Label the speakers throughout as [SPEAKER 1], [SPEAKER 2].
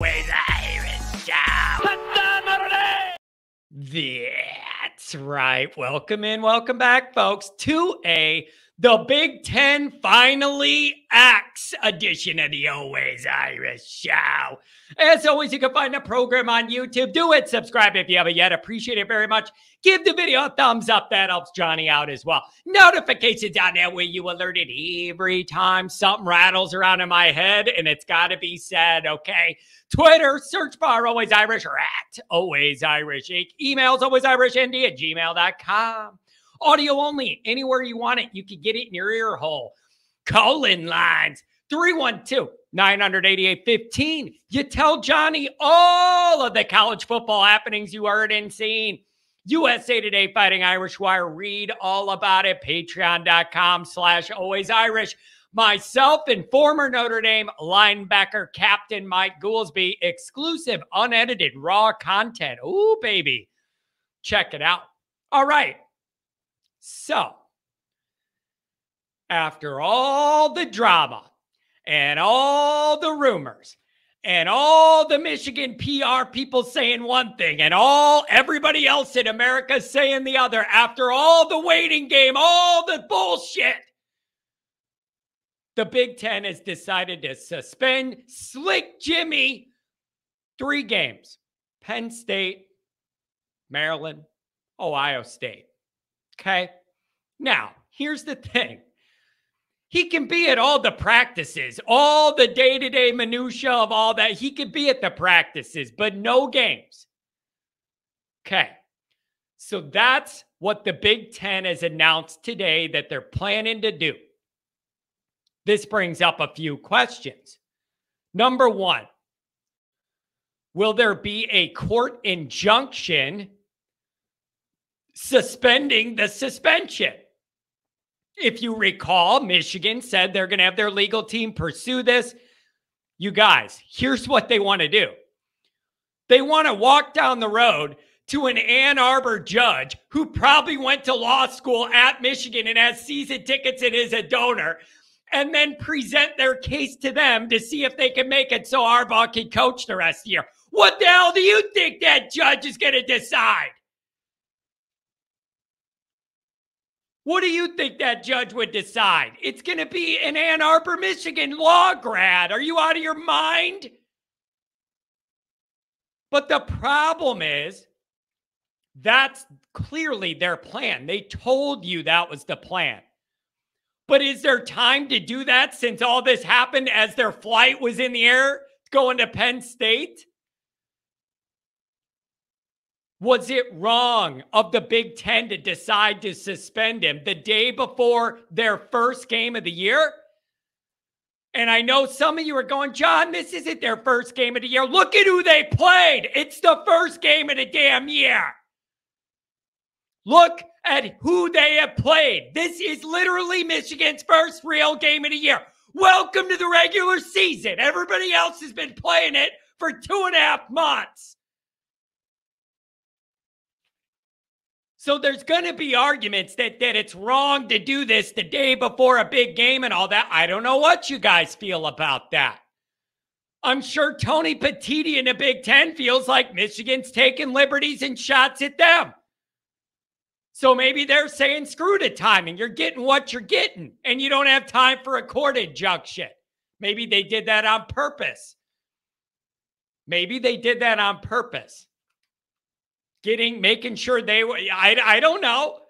[SPEAKER 1] That's right. Welcome in, welcome back, folks, to the Big Ten Finally Acts edition of the Always Irish Show. As always, you can find the program on YouTube. Do it. Subscribe if you haven't yet. Appreciate it very much. Give the video a thumbs up. That helps Johnny out as well. Notifications on that way you alerted every time something rattles around in my head, and it's got to be said, okay? Twitter, search bar Always Irish or at Always Irish Inc. Emails alwaysirishnd@gmail.com. Audio only, anywhere you want it. You can get it in your ear hole. Call-in lines, 312-988-15. You tell Johnny all of the college football happenings you heard and seen. USA Today, Fighting Irish Wire, read all about it. Patreon.com/alwaysirish. Myself and former Notre Dame linebacker Captain Mike Goolsby, exclusive, unedited, raw content. Ooh, baby. Check it out. All right. So, after all the drama and all the rumors and all the Michigan PR people saying one thing and everybody else in America saying the other, after all the waiting game, all the bullshit, the Big Ten has decided to suspend Slick Jimmy 3 games. Penn State, Maryland, Ohio State. Okay? Now, here's the thing. He can be at all the practices, all the day-to-day minutia of all that. He could be at the practices, but no games. Okay. So that's what the Big Ten has announced today that they're planning to do. This brings up a few questions. Number one, will there be a court injunction suspending the suspension? If you recall, Michigan said they're going to have their legal team pursue this. You guys, here's what they want to do. They want to walk down the road to an Ann Arbor judge who probably went to law school at Michigan and has season tickets and is a donor, and then present their case to them to see if they can make it so Harbaugh can coach the rest of the year. What the hell do you think that judge is going to decide? What do you think that judge would decide? It's going to be an Ann Arbor, Michigan law grad. Are you out of your mind? But the problem is, that's clearly their plan. They told you that was the plan. But is there time to do that since all this happened as their flight was in the air going to Penn State? Was it wrong of the Big Ten to decide to suspend him the day before their first game of the year? And I know some of you are going, John, this isn't their first game of the year. Look at who they played. It's the first game of the damn year. Look at who they have played. This is literally Michigan's first real game of the year. Welcome to the regular season. Everybody else has been playing it for 2.5 months. So there's going to be arguments that it's wrong to do this the day before a big game and all that. I don't know what you guys feel about that. I'm sure Tony Petitti in the Big Ten feels like Michigan's taking liberties and shots at them. So maybe they're saying, screw the timing. You're getting what you're getting, and you don't have time for a court injunction. Maybe they did that on purpose. Making sure they were, I don't know.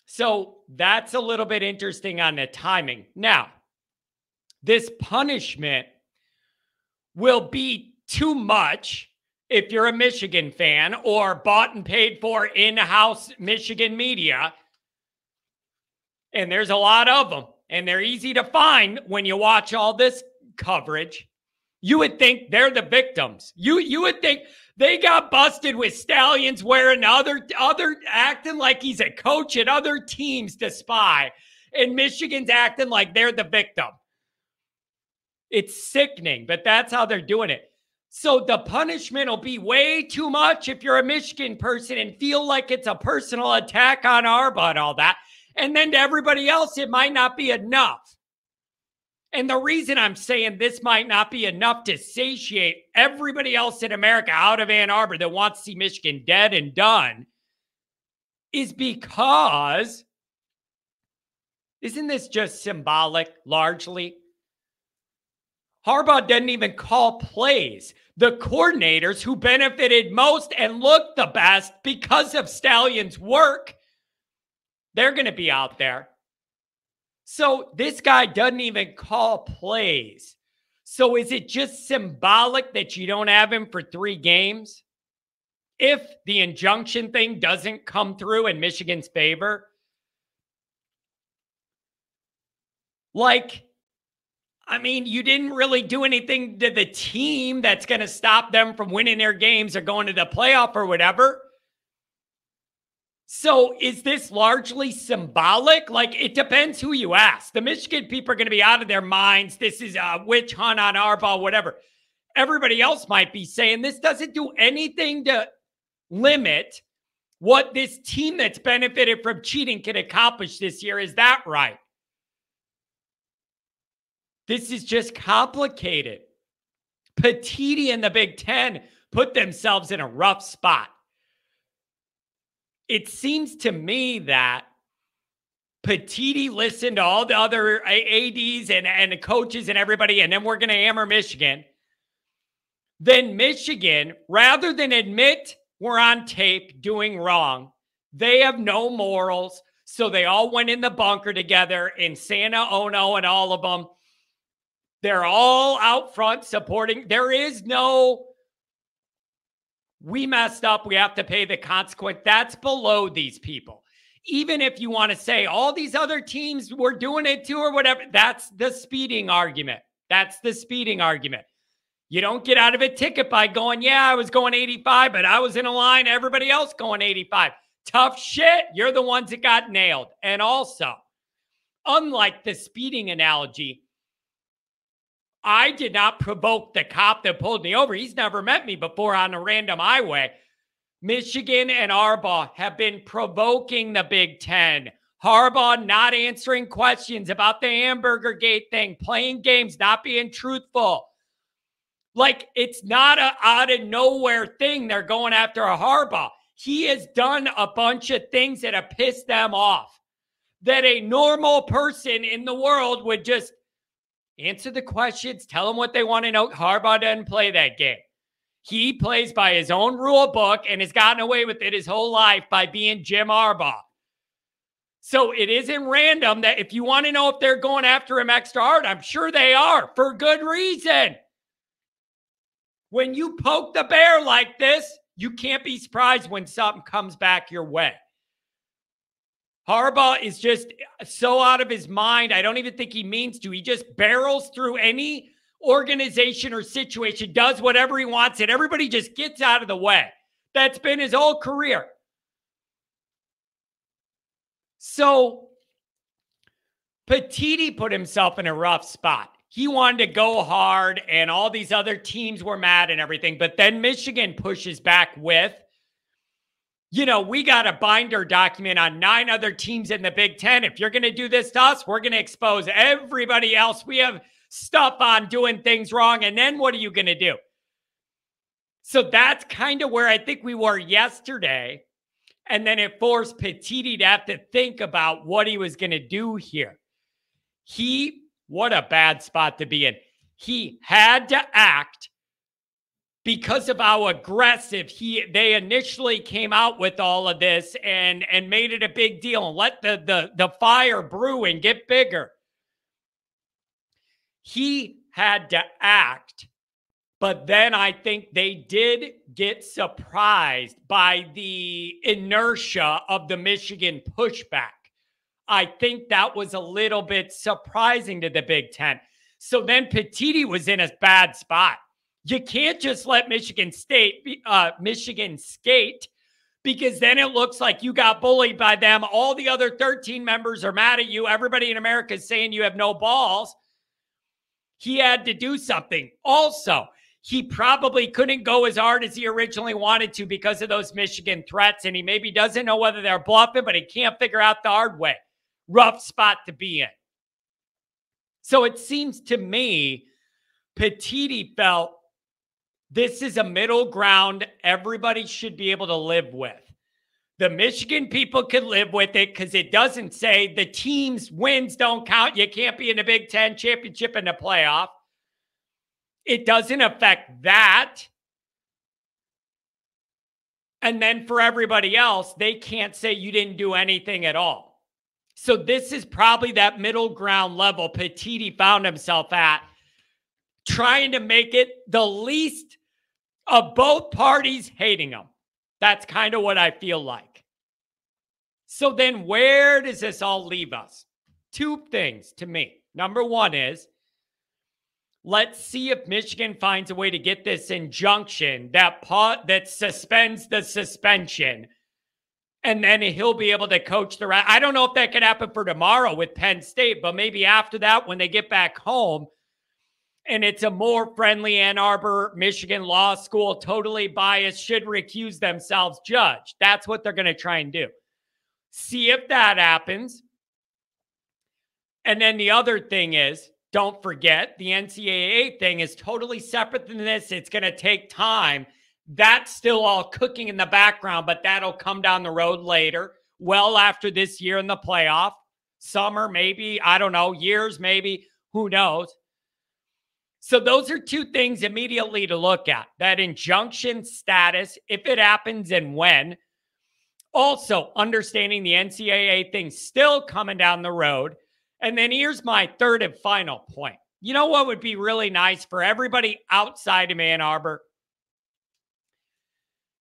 [SPEAKER 1] So that's a little bit interesting on the timing. Now, this punishment will be too much if you're a Michigan fan or bought and paid for in-house Michigan media. And there's a lot of them, and they're easy to find when you watch all this coverage. You would think they're the victims. You would think they got busted with Stallions wearing other acting like he's a coach at other teams to spy, and Michigan's acting like they're the victim. It's sickening, but that's how they're doing it. So the punishment will be way too much if you're a Michigan person and feel like it's a personal attack on Harbaugh and all that. And then to everybody else, it might not be enough. And the reason I'm saying this might not be enough to satiate everybody else in America out of Ann Arbor that wants to see Michigan dead and done is because, isn't this just symbolic largely? Harbaugh didn't even call plays. The coordinators who benefited most and looked the best because of Stallion's work, they're going to be out there. So this guy doesn't even call plays. So is it just symbolic that you don't have him for 3 games? If the injunction thing doesn't come through in Michigan's favor? Like, I mean, you didn't really do anything to the team that's going to stop them from winning their games or going to the playoff or whatever. So is this largely symbolic? Like, it depends who you ask. The Michigan people are going to be out of their minds. This is a witch hunt on Harbaugh, whatever. Everybody else might be saying this doesn't do anything to limit what this team that's benefited from cheating can accomplish this year. Is that right? This is just complicated. Petiti and the Big Ten put themselves in a rough spot. It seems to me that Petiti listened to all the other ADs and the coaches and everybody, and then we're going to hammer Michigan. Then Michigan, rather than admit we're on tape doing wrong, they have no morals, so they all went in the bunker together, and Santa Ono and all of them. They're all out front supporting. There is no, we messed up, we have to pay the consequence. That's below these people. Even if you want to say all these other teams were doing it too or whatever, that's the speeding argument. That's the speeding argument. You don't get out of a ticket by going, yeah, I was going 85, but I was in a line, everybody else going 85. Tough shit. You're the ones that got nailed. And also, unlike the speeding analogy, I did not provoke the cop that pulled me over. He's never met me before on a random highway. Michigan and Harbaugh have been provoking the Big Ten. Harbaugh not answering questions about the Hamburger Gate thing, playing games, not being truthful. Like, it's not an out of nowhere thing. They're going after a Harbaugh. He has done a bunch of things that have pissed them off, that a normal person in the world would just answer the questions, tell them what they want to know. Harbaugh doesn't play that game. He plays by his own rule book and has gotten away with it his whole life by being Jim Harbaugh. So it isn't random that if you want to know if they're going after him extra hard, I'm sure they are, for good reason. When you poke the bear like this, you can't be surprised when something comes back your way. Harbaugh is just so out of his mind. I don't even think he means to. He just barrels through any organization or situation, does whatever he wants, and everybody just gets out of the way. That's been his whole career. So Petiti put himself in a rough spot. He wanted to go hard, and all these other teams were mad and everything. But then Michigan pushes back with, you know, we got a binder document on 9 other teams in the Big Ten. If you're going to do this to us, we're going to expose everybody else. We have stuff on doing things wrong. And then what are you going to do? So that's kind of where I think we were yesterday. And then it forced Petiti to have to think about what he was going to do here. What a bad spot to be in. He had to act because of how aggressive they initially came out with all of this and made it a big deal and let the fire brew and get bigger. He had to act, but then I think they did get surprised by the inertia of the Michigan pushback. I think that was a little bit surprising to the Big Ten. So then Petiti was in a bad spot. You can't just let Michigan skate because then it looks like you got bullied by them. All the other 13 members are mad at you. Everybody in America is saying you have no balls. He had to do something. Also, he probably couldn't go as hard as he originally wanted to because of those Michigan threats, and he maybe doesn't know whether they're bluffing, but he can't figure out the hard way. Rough spot to be in. So it seems to me Petitti felt this is a middle ground everybody should be able to live with. The Michigan people could live with it because it doesn't say the team's wins don't count. You can't be in the Big Ten championship in the playoff. It doesn't affect that. And then for everybody else, they can't say you didn't do anything at all. So this is probably that middle ground level Petitti found himself at, trying to make it the least of both parties hating him. That's kind of what I feel like. So then where does this all leave us? Two things to me. Number one is, let's see if Michigan finds a way to get this injunction that suspends the suspension, and then he'll be able to coach the rest. I don't know if that could happen for tomorrow with Penn State, but maybe after that, when they get back home, and it's a more friendly Ann Arbor, Michigan law school, totally biased, should recuse themselves judge. That's what they're going to try and do. See if that happens. And then the other thing is, don't forget, the NCAA thing is totally separate than this. It's going to take time. That's still all cooking in the background, but that'll come down the road later, well after this year in the playoff. Summer, maybe, I don't know, years, maybe, who knows? So those are two things immediately to look at. That injunction status, if it happens and when. Also, understanding the NCAA thing still coming down the road. And then here's my third and final point. You know what would be really nice for everybody outside of Ann Arbor?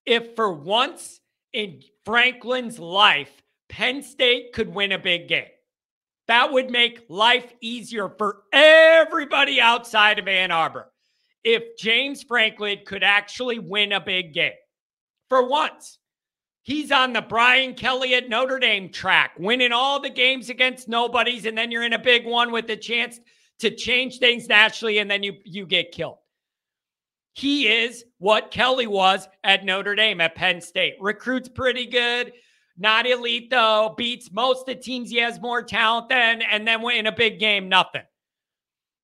[SPEAKER 1] If for once in Franklin's life, Penn State could win a big game. That would make life easier for everybody outside of Ann Arbor. If James Franklin could actually win a big game. For once. He's on the Brian Kelly at Notre Dame track, winning all the games against nobodies, and then you're in a big one with the chance to change things nationally, and then you get killed. He is what Kelly was at Notre Dame, at Penn State. Recruits pretty good, not elite though, beats most of the teams he has more talent than, and then win a big game, nothing.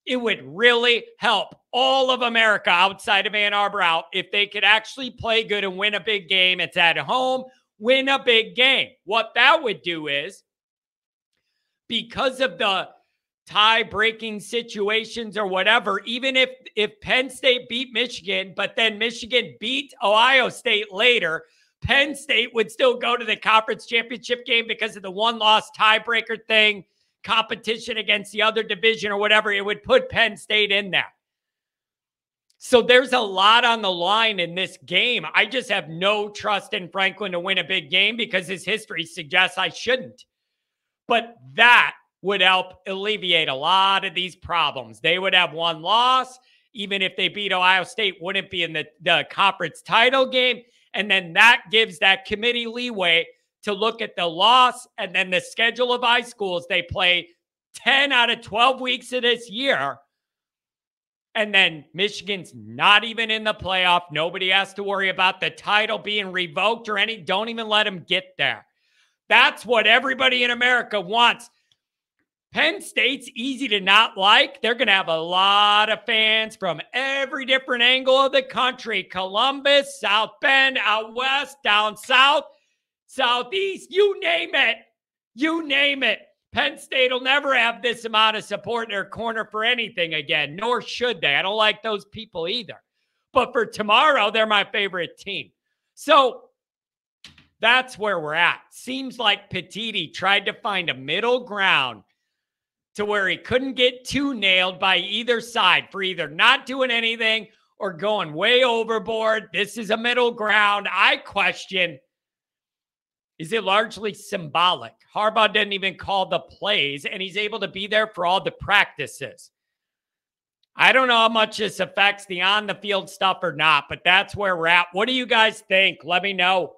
[SPEAKER 1] It would really help all of America outside of Ann Arbor out if they could actually play good and win a big game. It's at home, win a big game. What that would do is, because of the tie-breaking situations or whatever, even if Penn State beat Michigan, but then Michigan beat Ohio State later, Penn State would still go to the conference championship game because of the one-loss tiebreaker thing, competition against the other division or whatever. It would put Penn State in there. So there's a lot on the line in this game. I just have no trust in Franklin to win a big game because his history suggests I shouldn't. But that would help alleviate a lot of these problems. They would have one loss. Even if they beat Ohio State, wouldn't be in the conference title game. And then that gives that committee leeway to look at the loss and then the schedule of high schools. They play 10 out of 12 weeks of this year. And then Michigan's not even in the playoff. Nobody has to worry about the title being revoked or any. Don't even let them get there. That's what everybody in America wants. Penn State's easy to not like. They're going to have a lot of fans from every different angle of the country. Columbus, South Bend, out west, down south, southeast, you name it. You name it. Penn State will never have this amount of support in their corner for anything again, nor should they. I don't like those people either. But for tomorrow, they're my favorite team. So that's where we're at. Seems like Petitti tried to find a middle ground to where he couldn't get too nailed by either side for either not doing anything or going way overboard. This is a middle ground. I question, is it largely symbolic? Harbaugh didn't even call the plays, and he's able to be there for all the practices. I don't know how much this affects the on-the-field stuff or not, but that's where we're at. What do you guys think? Let me know.